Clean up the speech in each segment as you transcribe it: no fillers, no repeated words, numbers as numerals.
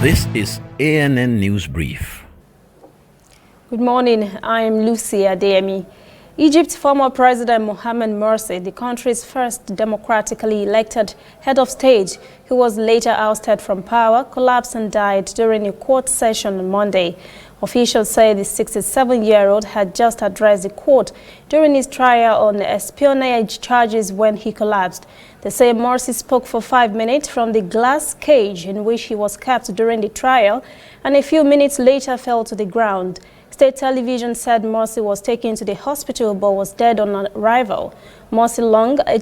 This is ANN News Brief. Good morning, I'm Lucy Adeyemi. Egypt's former President Mohamed Morsi, the country's first democratically elected head of state, who was later ousted from power, collapsed and died during a court session on Monday. Officials say the 67-year-old had just addressed the court during his trial on espionage charges when he collapsed. They say Morsi spoke for 5 minutes from the glass cage in which he was kept during the trial, and a few minutes later fell to the ground. State television said Morsi was taken to the hospital but was dead on arrival. Morsi Long, a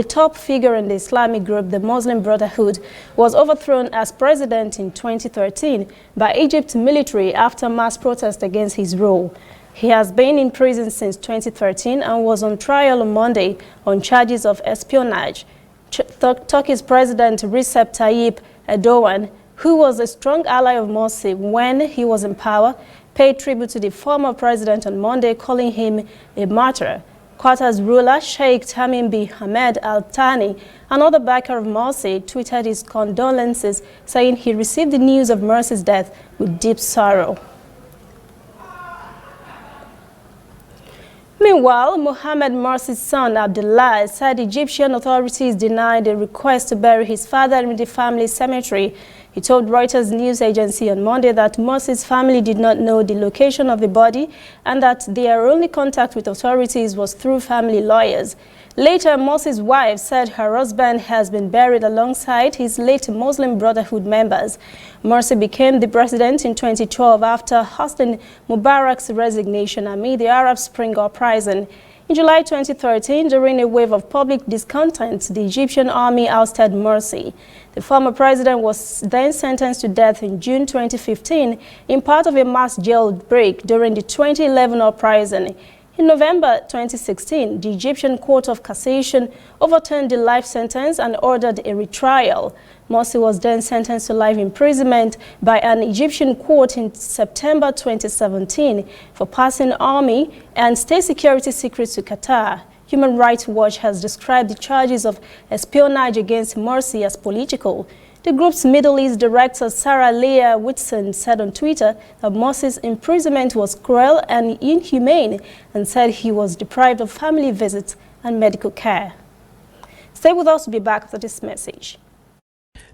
top figure in the Islamic group, the Muslim Brotherhood, was overthrown as president in 2013 by Egypt's military after mass protest against his rule. He has been in prison since 2013 and was on trial on Monday on charges of espionage. Turkey's President Recep Tayyip Erdogan, who was a strong ally of Morsi when he was in power, paid tribute to the former president on Monday, calling him a martyr. Qatar's ruler Sheikh Tamim bin Hamad Al Thani, another backer of Morsi, tweeted his condolences, saying he received the news of Morsi's death with deep sorrow. Meanwhile, Mohamed Morsi's son Abdullah said Egyptian authorities denied a request to bury his father in the family cemetery. He told Reuters news agency on Monday that Morsi's family did not know the location of the body and that their only contact with authorities was through family lawyers. Later, Morsi's wife said her husband has been buried alongside his late Muslim Brotherhood members. Morsi became the president in 2012 after Hosni Mubarak's resignation amid the Arab Spring uprising. In July 2013, during a wave of public discontent, the Egyptian army ousted Morsi. The former president was then sentenced to death in June 2015 in part of a mass jailbreak during the 2011 uprising. In November 2016, the Egyptian Court of Cassation overturned the life sentence and ordered a retrial. Morsi was then sentenced to life imprisonment by an Egyptian court in September 2017 for passing army and state security secrets to Qatar. Human Rights Watch has described the charges of espionage against Morsi as political. The group's Middle East director, Sarah Leah Whitson, said on Twitter that Morsi's imprisonment was cruel and inhumane and said he was deprived of family visits and medical care. Stay with us to be back after this message.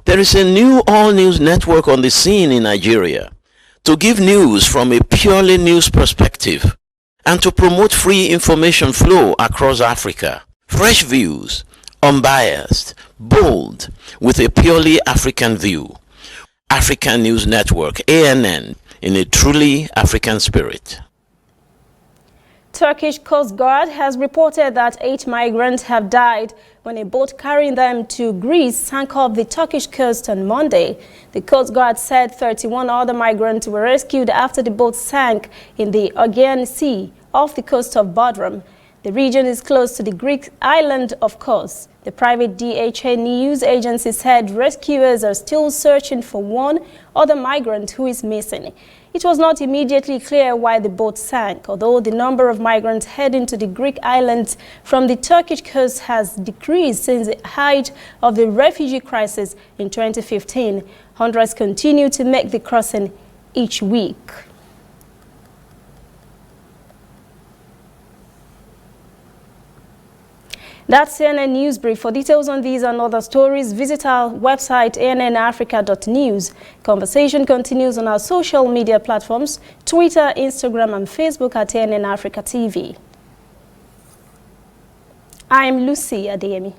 There is a new all-news network on the scene in Nigeria to give news from a purely news perspective and to promote free information flow across Africa. Fresh views, unbiased, bold, with a purely African view. African News Network, ANN, in a truly African spirit. Turkish Coast Guard has reported that 8 migrants have died when a boat carrying them to Greece sank off the Turkish coast on Monday. The Coast Guard said 31 other migrants were rescued after the boat sank in the Aegean Sea off the coast of Bodrum. The region is close to the Greek island of Kos. The private DHA news agency said rescuers are still searching for one other migrant who is missing. It was not immediately clear why the boat sank, although the number of migrants heading to the Greek islands from the Turkish coast has decreased since the height of the refugee crisis in 2015. Hundreds continue to make the crossing each week. That's CNN News Brief. For details on these and other stories, visit our website, annafrica.news. Conversation continues on our social media platforms, Twitter, Instagram, and Facebook at ANN Africa TV. I'm Lucy Adeyemi.